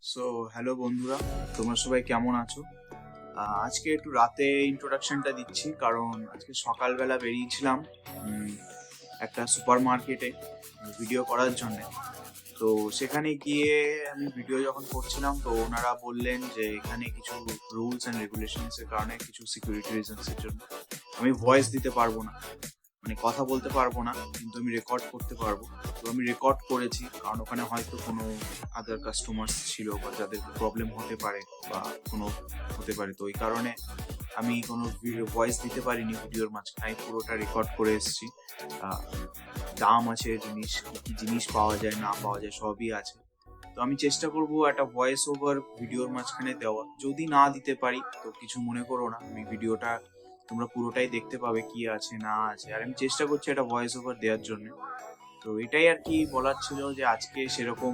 So hello বন্ধুরা, তোমরা সবাই কেমন আছো? আজকে একটু রাতে ইন্ট্রোডাকশনটা দিচ্ছি, কারণ আজকে সকালবেলা বেরিয়েছিলাম একটা সুপার মার্কেটে ভিডিও করার জন্য। তো সেখানে গিয়ে আমি ভিডিও যখন করছিলাম, তো ওনারা বললেন যে এখানে কিছু রুলস অ্যান্ড রেগুলেশনসের কারণে, কিছু সিকিউরিটি রিজনসের জন্য আমি ভয়েস দিতে পারবো না, মানে কথা বলতে পারবো না, কিন্তু আমি রেকর্ড করতে পারবো। তো আমি রেকর্ড করেছি, কারণ ওখানে হয়তো কোনো আদার কাস্টমার্স ছিল বা যাদের প্রবলেম হতে পারে বা কোনো হতে পারে, তো ওই কারণে আমি কোনো ভয়েস দিতে পারিনি ভিডিওর মাঝখানে, পুরোটা রেকর্ড করে এসেছি। দাম আছে, জিনিস কি কি জিনিস পাওয়া যায় না পাওয়া যায় সবই আছে। তো আমি চেষ্টা করব একটা ভয়েস ওভার ভিডিওর মাঝখানে দেওয়া। যদি না দিতে পারি তো কিছু মনে করো না, আমি ভিডিওটা তোমরা পুরোটাই দেখতে পাবে কি আছে না আছে, আর আমি চেষ্টা করছি একটা ভয়েস ওভার দেওয়ার জন্য। তো এটাই আর কি বলার ছিল, যে আজকে সেরকম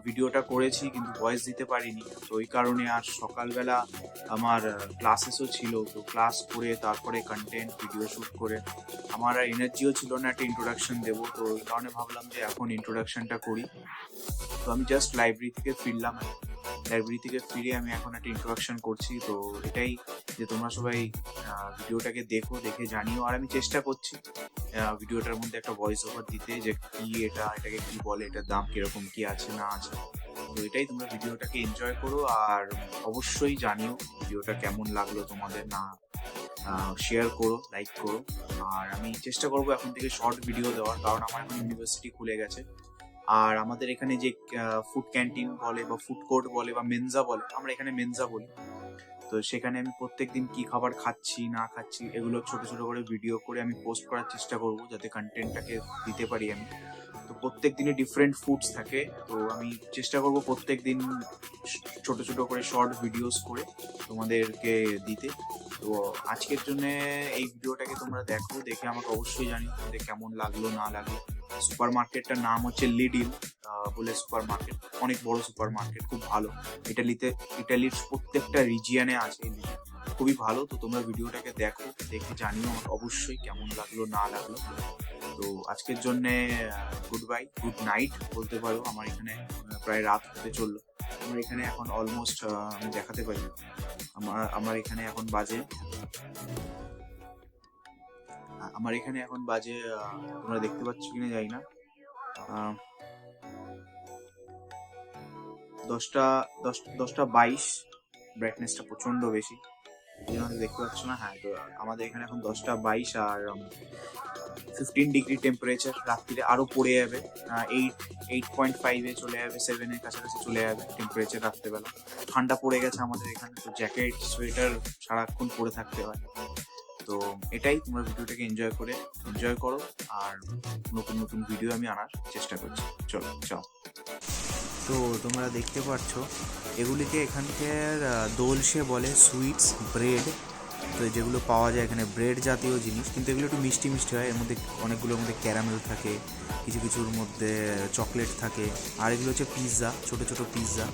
ভিডিওটা করেছি কিন্তু ভয়েস দিতে পারিনি। তো ওই কারণে আর সকালবেলা আমার ক্লাসেসও ছিল, তো ক্লাস করে তারপরে কন্টেন্ট ভিডিও শ্যুট করে আমার আর এনার্জিও ছিল না একটা ইন্ট্রোডাকশন দেবো। তো ওই কারণে ভাবলাম যে এখন ইন্ট্রোডাকশনটা করি। তো আমি জাস্ট লাইব্রেরি থেকে ফিরলাম, লাইব্রেরি থেকে ফিরে আমি এখন একটা ইন্ট্রোডাকশন করছি। তো এটাই, যে তোমরা সবাই ভিডিওটাকে দেখো, দেখে জানিও। আর আমি চেষ্টা করছি ভিডিওটার মধ্যে একটা ভয়েস ওভার দিতে, যে কি এটাকে কি বলে, এটার দাম কিরকম, কি আছে না আছে। তো এটাই, তোমরা ভিডিওটাকে এনজয় করো, আর অবশ্যই জানিও ভিডিওটা কেমন লাগলো তোমাদের। না শেয়ার করো, লাইক করো। আর আমি চেষ্টা করবো এখন থেকে শর্ট ভিডিও দেওয়ার, কারণ আমার এখন ইউনিভার্সিটি খুলে গেছে। আর আমাদের এখানে যে ফুড ক্যান্টিন বলে বা ফুড কোর্ট বলে বা মেনজা বলে, আমরা এখানে মেনজা বলি। তো সেখানে আমি প্রত্যেকদিন কি খাবার খাচ্ছি না খাচ্ছি এগুলো ছোট ছোট করে ভিডিও করে আমি পোস্ট করার চেষ্টা করব, যাতে কন্টেন্টটাকে দিতে পারি আমি। তো প্রত্যেক দিনে ডিফারেন্ট ফুডস থাকে, তো আমি চেষ্টা করব প্রত্যেক দিন ছোট ছোট করে শর্ট ভিডিওস করে তোমাদেরকে দিতে। তো আজকের জন্য এই ভিডিওটাকে তোমরা দেখো, দেখে আমাকে অবশ্যই জানিও তোমাদের কেমন লাগলো না লাগলো। সুপার মার্কেটটার নাম হচ্ছে লিডিল বলে সুপার মার্কেট, অনেক বড় সুপার মার্কেট, খুব ভালো। ইটালির প্রত্যেকটা রিজিয়নে আছে এই লিডিল, খুবই ভালো। তো তোমরা ভিডিওটাকে দেখো, দেখে জানিও আমাকে অবশ্যই কেমন লাগলো না লাগলো। তো আজকের জন্য গুড বাই, গুড নাইট বলতে পারো। আমার এখানে প্রায় রাত হতে চললো। আমার এখানে এখন অলমোস্ট আমি দেখাতে পারি, আমার এখানে এখন বাজে তোমরা দেখতে পাচ্ছ কিনা জানি না, 10টা 22। ব্রাইটনেসটা প্রচন্ড বেশি, এই জন্য দেখতে পাচ্ছ না। হ্যাঁ, তো আমাদের এখানে এখন 10টা 22 আর 15 ডিগ্রি টেম্পারেচার। রাত্রিরে আরো পড়ে যাবে, 8.5-এ চলে যাবে, 7-এর কাছাকাছি চলে যাবে টেম্পারেচার রাত্রেবেলা। ঠান্ডা পড়ে গেছে আমাদের এখানে, তো জ্যাকেট সোয়েটার সারাক্ষণ পরে থাকতে হয়। তো এটাই, তোমরা ভিডিওটাকে এনজয় করো, আর নতুন নতুন ভিডিও আমি আনার চেষ্টা করছি। চলো চাও। তো তোমরা দেখতে পাচ্ছ, এগুলিকে এখানকার দোলসে বলে, সুইটস ব্রেড। তো যেগুলো পাওয়া যায় এখানে ব্রেড জাতীয় জিনিস, কিন্তু এগুলো একটু মিষ্টি মিষ্টি হয়। এর মধ্যে অনেকগুলোর মধ্যে ক্যারামেল থাকে, কিছু কিছুর মধ্যে চকলেট থাকে। আর এগুলো হচ্ছে পিৎজা, ছোটো ছোটো পিৎজা,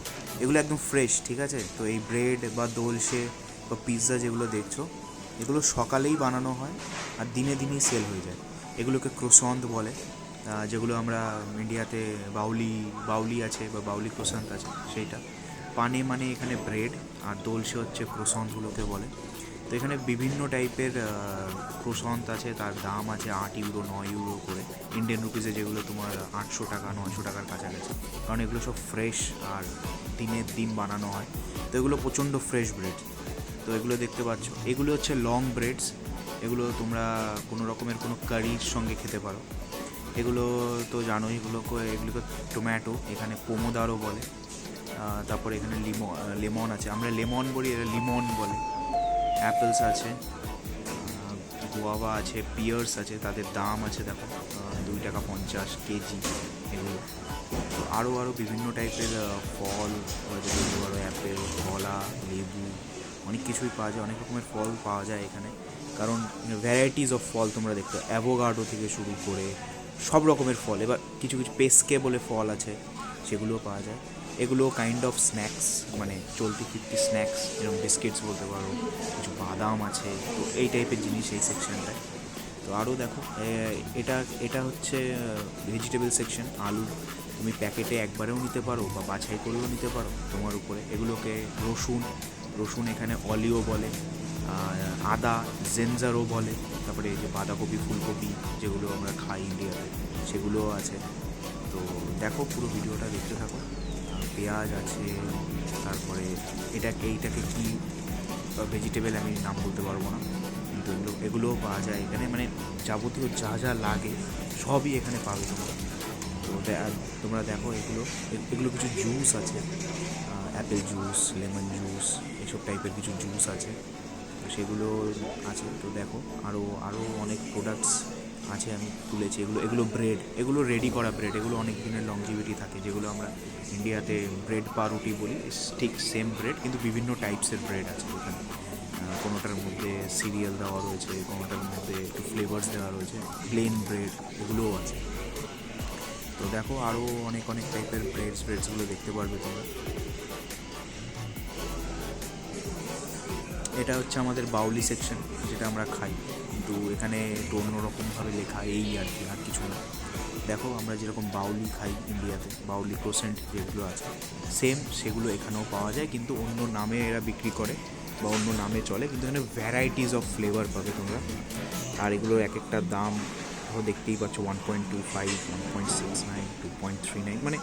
এগুলো একদম ফ্রেশ, ঠিক আছে। তো এই ব্রেড বা দোলসে বা পিৎজা যেগুলো দেখছো, এগুলো সকালেই বানানো হয় আর দিনে দিনেই সেল হয়ে যায়। এগুলোকে ক্রোসন্ট বলে, যেগুলো আমরা ইন্ডিয়াতে বাউলি আছে বা বাউলি ক্রোসান্ট আছে সেইটা। পানে মানে এখানে ব্রেড, আর দোলসে হচ্ছে ক্রোসন্টগুলোকে বলে। তো এখানে বিভিন্ন টাইপের ক্রোসন্ট আছে, তার দাম আছে 8 ইউরো 9 ইউরো করে ইন্ডিয়ান রুপিসে, যেগুলো তোমার 800 টাকা 900 টাকার কাছাকাছি, কারণ এগুলো সব ফ্রেশ আর দিনের দিন বানানো হয়। তো এগুলো প্রচণ্ড ফ্রেশ ব্রেড। তো এগুলো দেখতে পাচ্ছ, এগুলো হচ্ছে লং ব্রেডস। এগুলো তোমরা কোনো রকমের কোনো কারির সঙ্গে খেতে পারো। এগুলো তো জানোই, এগুলোকে টমেটো, এখানে পোমোদারও বলে। তারপরে এখানে লেমন আছে, আমরা লেমন বলি, এরা লিমন বলে। অ্যাপেলস আছে, গোয়াভা আছে, পিয়ার্স আছে, তাদের দাম আছে দেখো 2 টাকা 50 কেজি এগুলো। তো আরও বিভিন্ন টাইপের ফল, বলতে পারো অ্যাপেল, কলা, লেবু, অনেক কিছুই পাওয়া যায়, অনেক রকমের ফল পাওয়া যায় এখানে। কারণ ভ্যারাইটিস অফ ফল তোমরা দেখতে, অ্যাভোকাডো থেকে শুরু করে সব রকমের ফল। এবার কিছু কিছু পেস্কে বলে ফল আছে, সেগুলোও পাওয়া যায়। এগুলো কাইন্ড অফ স্ন্যাক্স, মানে চলতি ফিরতি স্ন্যাক্স, যেরকম বিস্কিটস বলতে পারো, কিছু বাদাম আছে। তো এই টাইপের জিনিস এই সেকশনটায়। তো আরও দেখো, এটা এটা হচ্ছে ভেজিটেবল সেকশন, আলু। তুমি প্যাকেটে একবারেও নিতে পারো বা বাছাই করেও নিতে পারো, তোমার উপরে। এগুলোকে রসুন এখানে অলিও বলে, আদা জেনজারও বলে, তারপরে এই যে বাঁধাকপি ফুলকপি যেগুলো আমরা খাই ইন্ডিয়াতে সেগুলোও আছে। তো দেখো পুরো ভিডিওটা দেখতে থাকো। পেঁয়াজ আছে, তারপরে এইটাকে কি ভেজিটেবল আমি নাম বলতে পারবো না, কিন্তু এগুলোও পাওয়া যায় এখানে। মানে যাবতীয় যা যা লাগে সবই এখানে পাবে তোমরা। তো তোমরা দেখো এগুলো কিছু জুস আছে, অ্যাপেল জুস, লেমন জুস, এইসব টাইপের কিছু জুস আছে, তো সেগুলো আছে। তো দেখো আরও অনেক প্রোডাক্টস আছে আমি তুলেছি। এগুলো ব্রেড, এগুলো রেডি করা ব্রেড, এগুলো অনেক দিনের লংজিভিটি থাকে, যেগুলো আমরা ইন্ডিয়াতে ব্রেড পাউরুটি বলি, ঠিক সেম ব্রেড কিন্তু বিভিন্ন টাইপসের ব্রেড আছে ওখানে। কোনোটার মধ্যে সিরিয়াল দেওয়া রয়েছে, কোনোটার মধ্যে একটু ফ্লেভার্স দেওয়া রয়েছে, প্লেন ব্রেড এগুলোও আছে। তো দেখো আরও অনেক টাইপের ব্রেডসগুলো দেখতে পারবে তোমরা। এটা হচ্ছে আমাদের বাউলি সেকশন, যেটা আমরা খাই, কিন্তু এখানে একটু অন্যরকমভাবে লেখা, এই আর কি, আর কিছু না। দেখো আমরা যেরকম বাউলি খাই ইন্ডিয়াতে, বাউলি ক্রোসেন্ট যেগুলো আছে সেম সেগুলো এখানেও পাওয়া যায়, কিন্তু অন্য নামে এরা বিক্রি করে বা অন্য নামে চলে, কিন্তু এখানে ভ্যারাইটিস অফ ফ্লেভার পাবে তোমরা। আর এগুলোর এক একটা দাম দেখতেই পাচ্ছ, 1.25, 1.69, 2.39, মানে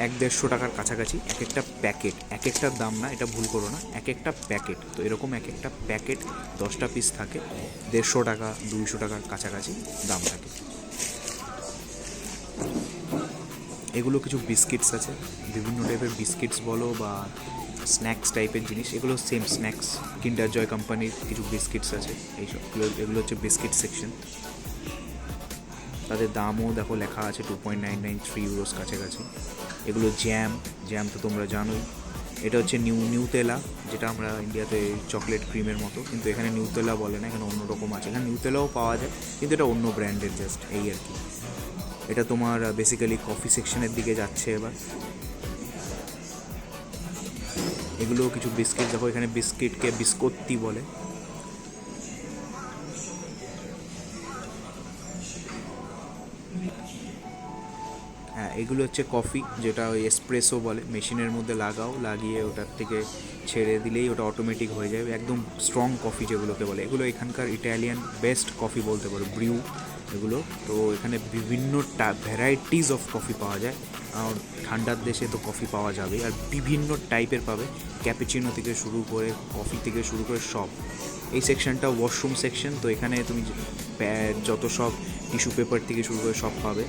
100-150 টাকার কাছাকাছি এক একটা প্যাকেট। এক একটার দাম না, এটা ভুল করো না, এক একটা প্যাকেট। তো এরকম এক একটা প্যাকেট 10টা পিস থাকে, 150 টাকা 200 টাকার কাছাকাছি দাম থাকে। এগুলো কিছু বিস্কিটস আছে, বিভিন্ন টাইপের বিস্কিটস বলো বা স্ন্যাক্স টাইপের জিনিস, এগুলো সেম স্ন্যাক্স। কিন্ডার জয় কোম্পানির কিছু বিস্কিটস আছে, এগুলো হচ্ছে বিস্কিট সেকশন। তাদের দামও দেখো লেখা আছে, 2.993 ইউরোস কাছাকাছি। এগুলো জ্যাম তো তোমরা জানোই। এটা হচ্ছে নিউতেলা, যেটা আমরা ইন্ডিয়াতে চকলেট ক্রিমের মতো, কিন্তু এখানে নিউতেলা বলে না, এখানে অন্যরকম আছে। এখানে নিউতেলাও পাওয়া যায়, কিন্তু এটা অন্য ব্র্যান্ডের, জাস্ট এই আর কি। এটা তোমার বেসিক্যালি কফি সেকশনের দিকে যাচ্ছে এবার। এগুলো কিছু বিস্কিট দেখো, এখানে বিস্কিটকে বিস্কত্তি বলে। হ্যাঁ, এগুলো হচ্ছে কফি, যেটা ওই এসপ্রেসো বলে, মেশিনের মধ্যে লাগিয়ে ওটার থেকে ছেড়ে দিলেই ওটা অটোমেটিক হয়ে যাবে, একদম স্ট্রং কফি যেগুলোকে বলে। এগুলো এখানকার ইটালিয়ান বেস্ট কফি বলতে পারো, ব্রিউ এগুলো। তো এখানে বিভিন্ন ভ্যারাইটিস অফ কফি পাওয়া যায়, আর ঠান্ডার দেশে তো কফি পাওয়া যাবে, আর বিভিন্ন টাইপের পাবে, ক্যাপুচিনো থেকে শুরু করে কফি থেকে শুরু করে সব। এই সেকশনটা ওয়াশরুম সেকশন, তো এখানে তুমি যত সব টিস্যু পেপার থেকে শুরু করে সব পাবে।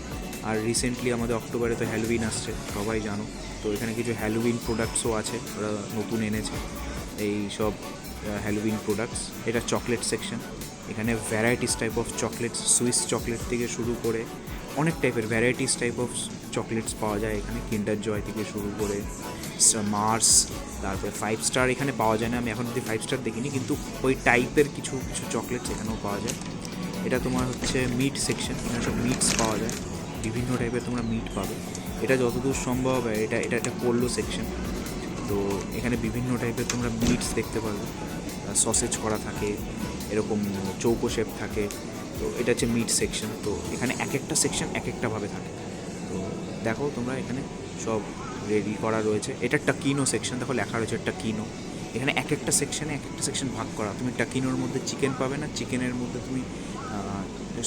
আর রিসেন্টলি আমাদের অক্টোবরে তো হ্যালোউইন আসছে, সবাই জানো, তো এখানে কিছু হ্যালোউইন প্রোডাক্টসও আছে, ওরা নতুন এনেছে এই সব হ্যালোউইন প্রোডাক্টস। এটা চকলেট সেকশন, এখানে varieties type of chocolates, Swiss chocolate থেকে শুরু করে অনেক টাইপের ভ্যারাইটিস টাইপ অফ চকলেটস পাওয়া যায় এখানে, কিন্ডার জয় থেকে শুরু করে মার্স, তারপরে 5 স্টার এখানে পাওয়া যায় না, আমি এখন অব্দি 5 স্টার দেখিনি, কিন্তু ওই টাইপের কিছু চকলেটস এখানেও পাওয়া যায়। এটা তোমার হচ্ছে মিট সেকশন, এখানে সব মিটস পাওয়া যায়, বিভিন্ন টাইপের তোমরা মিট পাবে। এটা যতদূর সম্ভব এটা একটা পোলো সেকশন, তো এখানে বিভিন্ন টাইপের তোমরা মিটস দেখতে পাবে, সসেজ করা থাকে, এরকম চৌকো শেপ থাকে। তো এটা হচ্ছে মিট সেকশন, তো এখানে এক একটা সেকশন এক একটাভাবে থাকে। তো দেখো তোমরা এখানে সব রেডি করা রয়েছে। এটা টাকিনো সেকশন, দেখো লেখা রয়েছে টাকিনো। এখানে এক একটা সেকশন ভাগ করা। তুমি টাকিনোর মধ্যে চিকেন পাবে না, চিকেনের মধ্যে তুমি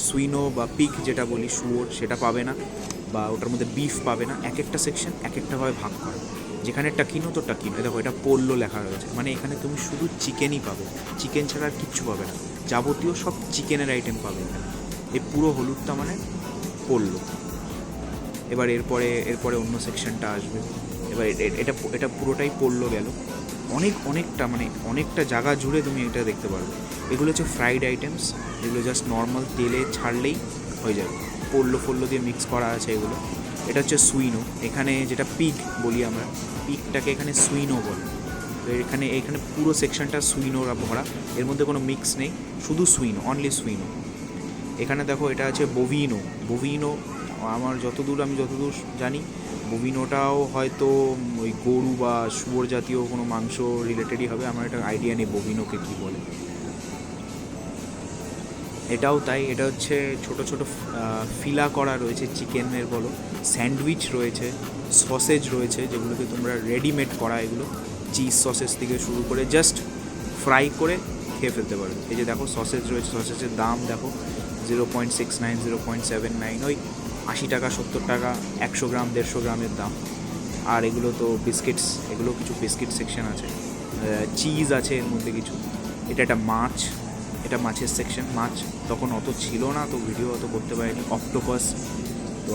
সুইনো বা পিগ যেটা বলি শুয়োর সেটা পাবে না, বা ওটার মধ্যে বিফ পাবে না। এক একটা সেকশন এক একটাভাবে ভাগ করা। যেখানে টাকিনো তো টাকিনো, দেখো এটা পোল্লো লেখা রয়েছে, মানে এখানে তুমি শুধু চিকেনই পাবে, চিকেন ছাড়া আর কিচ্ছু পাবে না, যাবতীয় সব চিকেনের আইটেম পাবে এখানে। এই পুরো হলুদটা মানে পোল্লো। এবার এরপরে অন্য সেকশনটা আসবে। এবার এটা পুরোটাই পোল্লো গেল। অনেকটা জায়গা জুড়ে তুমি এটা দেখতে পারবে। এগুলো হচ্ছে ফ্রাইড আইটেমস, যেগুলো জাস্ট নর্মাল তেলে ছাড়লেই হয়ে যাবে, পোল্লো দিয়ে মিক্স করা আছে এগুলো। এটা হচ্ছে সুইনো, এখানে যেটা পিগ বলি আমরা, পিগটাকে এখানে সুইনো বলে। তো এখানে পুরো সেকশনটা সুইনোরা ভরা, এর মধ্যে কোনো মিক্স নেই, শুধু সুইনো, অনলি সুইনো। এখানে দেখো এটা আছে বোভিনো, আমি যতদূর জানি বোভিনোটাও হয়তো ওই গরু বা শুয়োর জাতীয় কোনো মাংস রিলেটেডই হবে, আমার একটা আইডিয়া নেই বোভিনোকে কী বলে। এটাও তাই, এটা হচ্ছে ছোট ছোট ফিলা করা রয়েছে চিকেনের বলো, স্যান্ডউইচ রয়েছে, সসেজ রয়েছে যেগুলোকে তোমরা রেডিমেড করা, এগুলো চিজ সসেজ থেকে শুরু করে জাস্ট ফ্রাই করে খেয়ে ফেলতে পারবে। এই যে দেখো সসেজ রয়েছে, সসেজের দাম দেখো 0.69, 0.79, ওই 80 টাকা 70 টাকা 100 গ্রাম 150 গ্রামের দাম। আর এগুলো তো বিস্কিটস, এগুলো কিছু বিস্কিট সেকশন আছে, চিজ আছে এর মধ্যে কিছু। এটা একটা মাছ, এটা মাছের সেকশন। মাছ তখন অত ছিল না, তো ভিডিও অত করতে পারিনি। অক্টোপাস, তো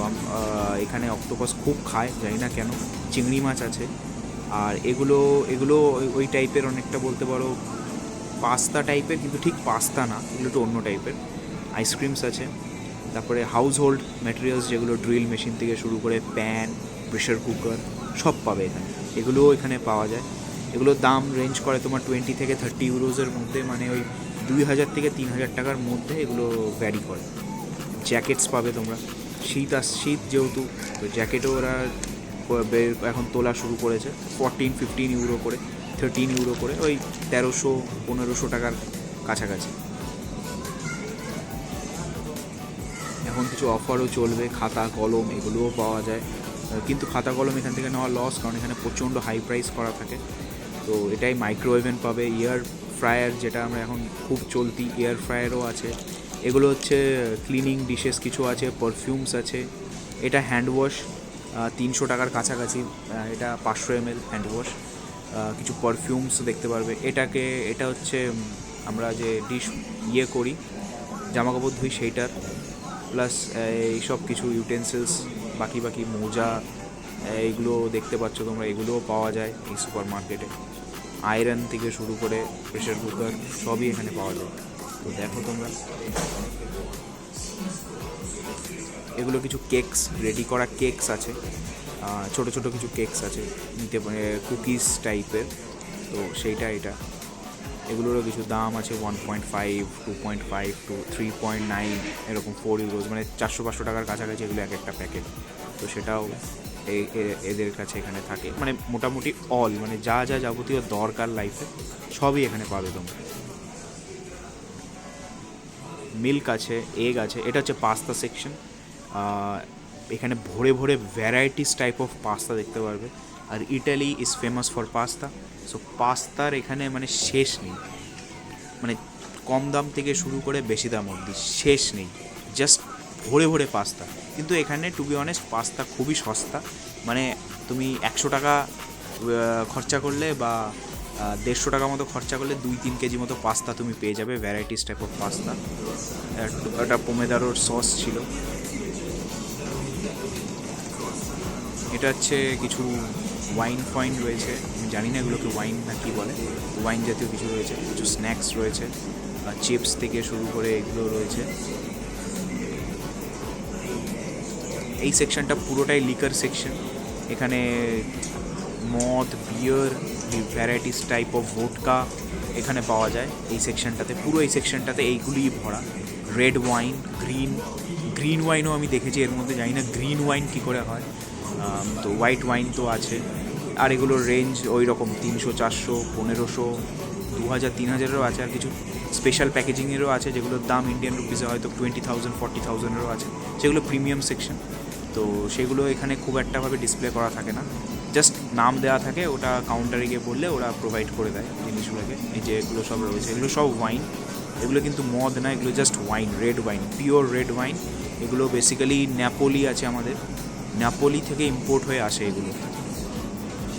এখানে অক্টোপাস খুব খায়, জানি না কেন। চিংড়ি মাছ আছে। আর এগুলো এগুলো ওই টাইপের অনেকটা বলতে পারো পাস্তা টাইপের, কিন্তু ঠিক পাস্তা না, এগুলো একটু অন্য টাইপের। আইসক্রিমস আছে। তারপরে হাউস হোল্ড ম্যাটেরিয়ালস, যেগুলো ড্রিল মেশিন থেকে শুরু করে প্যান, প্রেশার কুকার সব পাবে এখানে। এগুলোও এখানে পাওয়া যায়। এগুলোর দাম রেঞ্জ করে তোমার 20 থেকে 30 ইউরোজের মধ্যে, মানে ওই 2000 থেকে 3000 টাকার মধ্যে এগুলো ভ্যারি করে। জ্যাকেটস পাবে তোমরা, শীত যেহেতু, তো জ্যাকেটও ওরা এখন তোলা শুরু করেছে 14-15 ইউরো করে, 13 ইউরো করে, ওই 1300-1500 টাকার কাছাকাছি। এখন কিছু অফারও চলবে, খাতা কলম এগুলোও পাওয়া যায়, কিন্তু খাতা কলম এখান থেকে নেওয়া লস, কারণ এখানে প্রচণ্ড হাই প্রাইস করা থাকে। তো এটাই মাইক্রোওয়েভেন পাবে, এয়ার ফ্রায়ার যেটা আমরা এখন খুব চলতি, এয়ার ফ্রায়ারও আছে। এগুলো হচ্ছে ক্লিনিং ডিশেস কিছু আছে, পারফিউমস আছে। এটা হ্যান্ড ওয়াশ 300 টাকার কাছাকাছি, এটা 500 ml হ্যান্ড ওয়াশ। কিছু পারফিউমস দেখতে পারবে। এটা হচ্ছে আমরা যে ডিশ করি, জামাকাপড় ধুই সেইটার, প্লাস এইসব কিছু ইউটেন্সিলস, বাকি মোজা, এইগুলো দেখতে পাচ্ছ তোমরা, এগুলোও পাওয়া যায় এই সুপার মার্কেটে। আয়রন থেকে শুরু করে প্রেশার কুকার সবই এখানে পাওয়া যায়। তো দেখো তোমরা, এগুলো কিছু কেকস, রেডি করা কেকস আছে, ছোট ছোট কিছু কেকস আছে নিতে, কুকিজ টাইপের, তো এটা এগুলোরও কিছু দাম আছে 1.5, 2.5 to 3.9, এরকম 4 ইউরোজ, মানে 400-500 টাকার কাছাকাছি এগুলো এক একটা প্যাকেট। তো সেটাও এদের কাছে এখানে থাকে, মানে মোটামুটি মানে যা যাবতীয় দরকার লাইফে সবই এখানে পাবে তোমরা। মিল্ক আছে, এগ আছে। এটা হচ্ছে পাস্তা সেকশন, এখানে ভরে ভরে ভ্যারাইটিস টাইপ অফ পাস্তা দেখতে পারবে। আর Italy is famous for pasta, so পাস্তার এখানে মানে শেষ নেই, মানে কম দাম থেকে শুরু করে বেশি দাম অবধি শেষ নেই, জাস্ট ভরে ভরে পাস্তা। কিন্তু এখানে টু বি অনেস্ট পাস্তা খুবই সস্তা, মানে তুমি 100 টাকা খরচা করলে বা 150 টাকা মতো খরচা করলে 2-3 কেজি মতো পাস্তা তুমি পেয়ে যাবে, ভ্যারাইটিস টাইপ অফ পাস্তা। একটা পোমেদারোর সস ছিল। এটা হচ্ছে কিছু ওয়াইন রয়েছে, আমি জানি না এগুলোকে ওয়াইন না কি বলে, ওয়াইন জাতীয় কিছু রয়েছে। কিছু স্ন্যাক্স রয়েছে, চিপস থেকে শুরু করে এগুলো রয়েছে। এই সেকশনটা পুরোটাই লিকার সেকশন, এখানে মদ, বিয়ার, ভ্যারাইটিস টাইপ অফ ভোডকা এখানে পাওয়া যায় এই সেকশনটাতে। পুরো এই সেকশনটাতে এইগুলিই ভরা। রেড ওয়াইন, গ্রিন ওয়াইনও আমি দেখেছি এর মধ্যে, জানি না গ্রিন ওয়াইন কী করে হয়। তো হোয়াইট ওয়াইন তো আছে। আর এগুলোর রেঞ্জ ওই রকম 300, 400, 1500, 2000, 3000-এরও আছে। আর কিছু স্পেশাল প্যাকেজিংয়েরও আছে, যেগুলোর দাম ইন্ডিয়ান রুপিসে হয়তো 20,000, 40,000-এরও আছে, যেগুলো প্রিমিয়াম সেকশন। তো সেগুলো এখানে খুব একটাভাবে ডিসপ্লে করা থাকে না, জাস্ট নাম দেওয়া থাকে, ওটা কাউন্টারে গিয়ে বললে ওরা প্রোভাইড করে দেয় জিনিসগুলোকে। এই যে এগুলো সব রয়েছে, এগুলো সব ওয়াইন, এগুলো কিন্তু মদ না, এগুলো just wine, red wine, pure red wine. এগুলো বেসিক্যালি নেপোলি আছে আমাদের, নেপোলি থেকে ইম্পোর্ট হয়ে আসে এগুলো।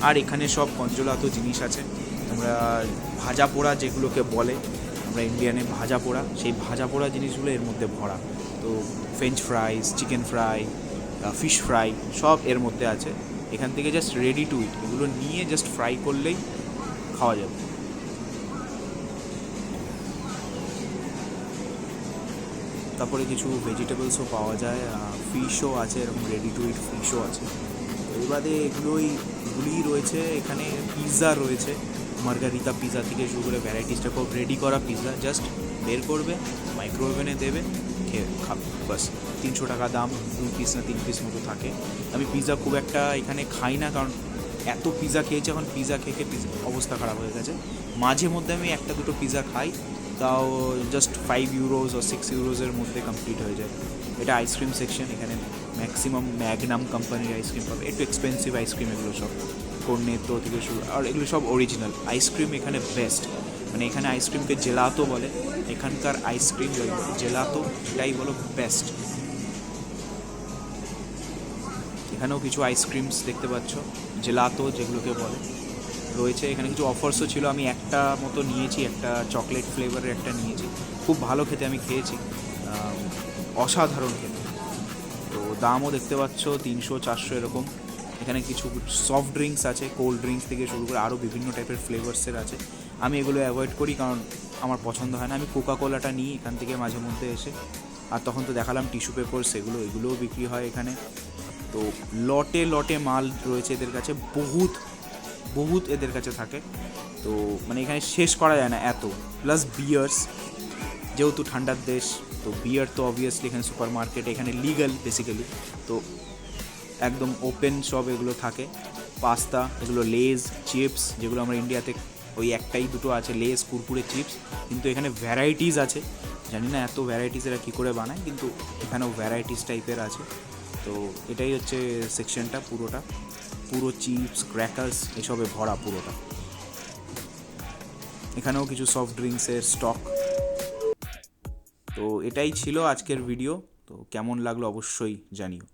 আর এখানে সব কঞ্জলাতো জিনিস আছে, তোমরা ভাজা পোড়া যেগুলোকে বলে আমরা ইন্ডিয়ানে ভাজা পোড়া, সেই ভাজা পোড়া জিনিসগুলো এর মধ্যে ভরা। তো French fries, chicken fry, fish fry সব এর মধ্যে আছে। এখান থেকে জাস্ট রেডি টু ইট, এগুলো নিয়ে জাস্ট ফ্রাই করলেই খাওয়া যাবে। তারপরে কিছু ভেজিটেবলসও পাওয়া যায়, ফিশও আছে, এরকম রেডি টু ইট ফিশও আছে। এর বাদে এগুলিই রয়েছে এখানে। পিৎজা রয়েছে, মার্গারিতা পিৎজা থেকে শুরু করে ভ্যারাইটিস টাইপ অফ রেডি করা পিৎজা, জাস্ট বের করবে, মাইক্রোওভেনে দেবে, খেয়ে খাবে, বাস। 300 টাকা দাম, 2 পিস না 3 পিস মতো থাকে। আমি পিৎজা খুব একটা এখানে খাই না, কারণ এত পিৎজা খেয়েছি, এখন পিৎজা খেয়ে অবস্থা খারাপ হয়ে গেছে। মাঝে মধ্যে আমি 1-2 পিৎজা খাই, তাও জাস্ট 5 ইউরোজ ও 6 ইউরোজের মধ্যে কমপ্লিট হয়ে যায়। এটা আইসক্রিম সেকশন, এখানে ম্যাক্সিমাম ম্যাগনাম কোম্পানির আইসক্রিম পাবে, একটু এক্সপেন্সিভ আইসক্রিম এগুলো সব, কর্নেতো থেকে শুরু, আর এগুলো সব অরিজিনাল আইসক্রিম এখানে বেস্ট। মানে এখানে আইসক্রিমকে জেলাতো বলে, এখানকার আইসক্রিম জেলাতো এটাই বলো বেস্ট। এখানেও কিছু আইসক্রিমস দেখতে পাচ্ছ জেলাতো যেগুলোকে বলে রয়েছে। এখানে কিছু অফার্সও ছিল, আমি একটা মতো নিয়েছি, একটা চকলেট ফ্লেভারের একটা নিয়েছি, খুব ভালো খেতে, আমি খেয়েছি, অসাধারণ খেতে। তো দামও দেখতে পাচ্ছ 300-400 এরকম। এখানে কিছু সফট ড্রিঙ্কস আছে, কোল্ড ড্রিঙ্কস থেকে শুরু করে আরও বিভিন্ন টাইপের ফ্লেভার্সের আছে। আমি এগুলো অ্যাভয়েড করি কারণ আমার পছন্দ হয় না। আমি কোকা কোলাটা নিই এখান থেকে মাঝে মধ্যে এসে। আর তখন তো দেখালাম টিস্যু পেপার, এগুলোও বিক্রি হয় এখানে। তো লটে লটে মাল রয়েছে এদের কাছে, বহুত এদের কাছে থাকে। তো মানে এখানে শেষ করা যায় না এত। প্লাস বিয়ার্স, যেহেতু ঠান্ডার দেশ, তো বিয়ার তো অবভিয়াসলি এখানে সুপার মার্কেট, এখানে লিগাল বেসিক্যালি, তো একদম ওপেন সব এগুলো থাকে। পাস্তা, এগুলো লেজ চিপস, যেগুলো আমরা ইন্ডিয়াতে ওই একটাই দুটো আছে, লেজ কুরকুরে চিপস, কিন্তু এখানে ভ্যারাইটিস আছে। জানি না এত ভ্যারাইটিস এরা কী করে বানায়, কিন্তু এখানেও ভ্যারাইটিস টাইপের আছে। তো এটাই হচ্ছে সেকশনটা, পুরো চিপস ক্র্যাকার্স এসবে ভরা পুরোটা। এখানেও কিছু সফট ড্রিঙ্কসের স্টক। তো এটাই ছিল আজকের ভিডিও। তো কেমন লাগলো অবশ্যই জানিও।